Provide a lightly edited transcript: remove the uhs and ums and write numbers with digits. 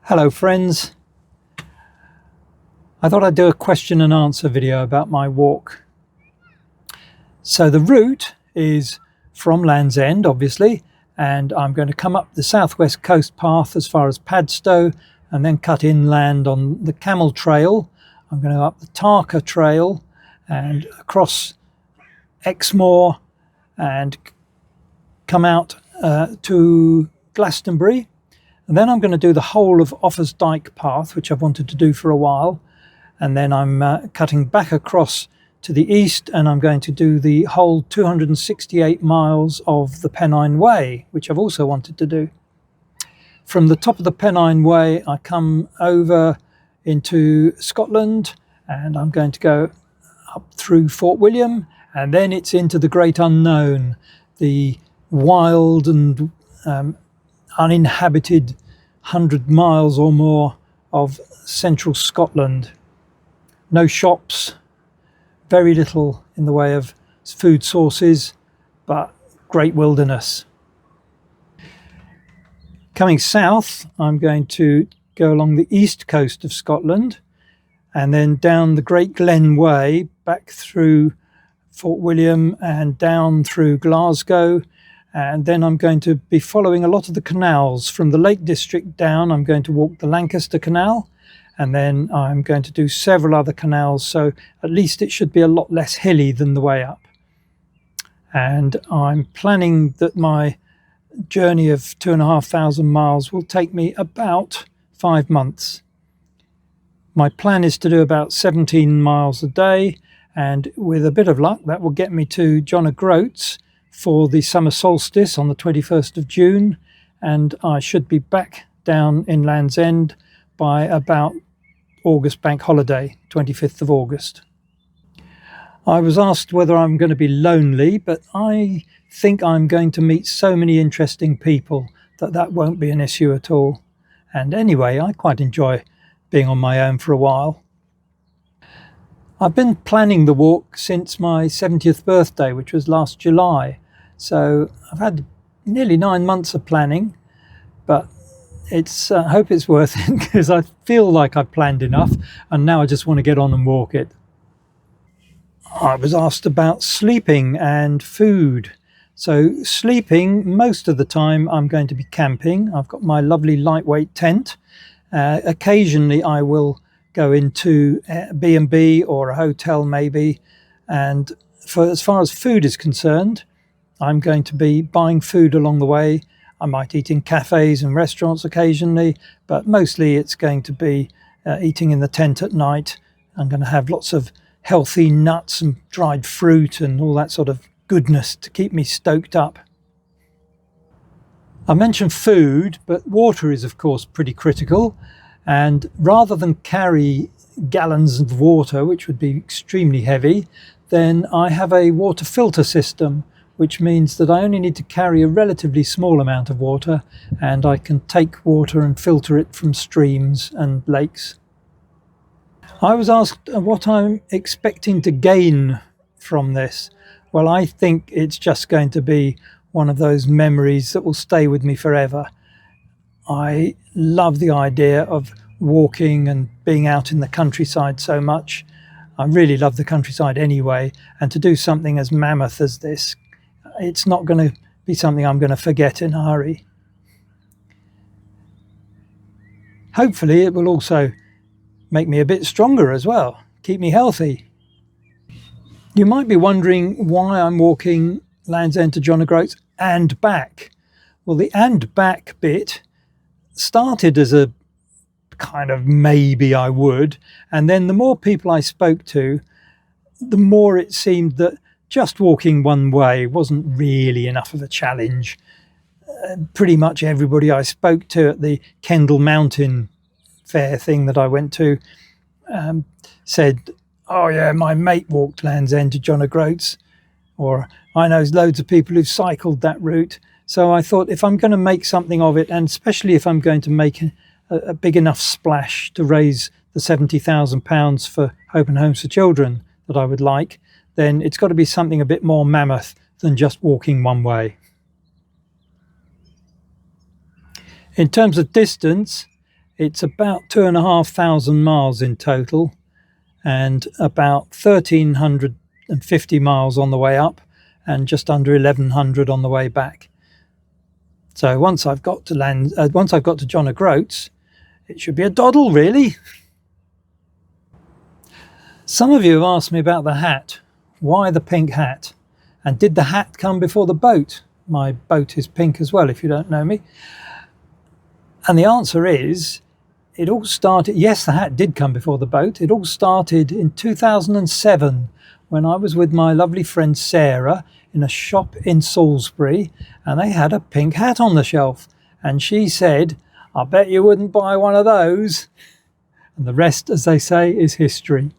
Hello friends, I thought I'd do a question and answer video about my walk. So the route is from Land's End obviously, and I'm going to come up the southwest coast path as far as Padstow and then cut inland on the Camel Trail. I'm going to go up the Tarka Trail and across Exmoor and come out to Glastonbury. And then I'm going to do the whole of Offa's Dyke path, which I've wanted to do for a while. And then I'm cutting back across to the east, and I'm going to do the whole 268 miles of the Pennine Way, which I've also wanted to do. From the top of the Pennine Way, I come over into Scotland, and I'm going to go up through Fort William, and then it's into the great unknown, the wild and uninhabited 100 miles or more of central Scotland. No shops, very little in the way of food sources, but great wilderness. Coming south, I'm going to go along the east coast of Scotland and then down the Great Glen Way, back through Fort William and down through Glasgow. And then I'm going to be following a lot of the canals from the Lake District down. I'm going to walk the Lancaster Canal, and then I'm going to do several other canals, so at least it should be a lot less hilly than the way up. And I'm planning that my journey of 2,500 miles will take me about 5 months. My plan is to do about 17 miles a day, and with a bit of luck that will get me to John o' Groats for the summer solstice on the 21st of June, and I should be back down in Land's End by about August bank holiday, 25th of August. I was asked whether I'm going to be lonely, but I think I'm going to meet so many interesting people that won't be an issue at all. And anyway, I quite enjoy being on my own for a while. I've been planning the walk since my 70th birthday, which was last July. So I've had nearly 9 months of planning, but I hope it's worth it because I feel like I've planned enough and now I just want to get on and walk it. I was asked about sleeping and food. So sleeping, most of the time I'm going to be camping. I've got my lovely lightweight tent. Occasionally I will go into B&B or a hotel maybe, and as far as food is concerned, I'm going to be buying food along the way. I might eat in cafes and restaurants occasionally, but mostly it's going to be eating in the tent at night. I'm going to have lots of healthy nuts and dried fruit and all that sort of goodness to keep me stoked up. I mentioned food, but water is of course pretty critical. And rather than carry gallons of water, which would be extremely heavy, then I have a water filter system, which means that I only need to carry a relatively small amount of water, and I can take water and filter it from streams and lakes. I was asked what I'm expecting to gain from this. Well, I think it's just going to be one of those memories that will stay with me forever. I love the idea of walking and being out in the countryside so much. I really love the countryside anyway, and to do something as mammoth as this, it's not going to be something I'm going to forget in a hurry. Hopefully it will also make me a bit stronger as well, keep me healthy. You might be wondering why I'm walking Land's End to John o' Groats and back. Well, the and back bit started as a kind of maybe I would, and then the more people I spoke to, the more it seemed that just walking one way wasn't really enough of a challenge. Pretty much everybody I spoke to at the Kendal Mountain Fair thing that I went to said, oh yeah, my mate walked Land's End to John o' Groats, or I know loads of people who've cycled that route. So I thought if I'm going to make something of it, and especially if I'm going to make a big enough splash to raise the £70,000 for Hope and Homes for Children that I would like, then it's got to be something a bit more mammoth than just walking one way. In terms of distance, It's about 2,500 miles in total, and about 1,350 miles on the way up, and just under 1,100 on the way back. So once I've got to John o' Groats, it should be a doddle, really. Some of you have asked me about the hat. Why the pink hat? And did the hat come before the boat? My boat is pink as well, if you don't know me. And the answer is, it all started, yes, the hat did come before the boat. It all started in 2007 when I was with my lovely friend Sarah in a shop in Salisbury, and they had a pink hat on the shelf. And she said, "I bet you wouldn't buy one of those." And the rest, as they say, is history.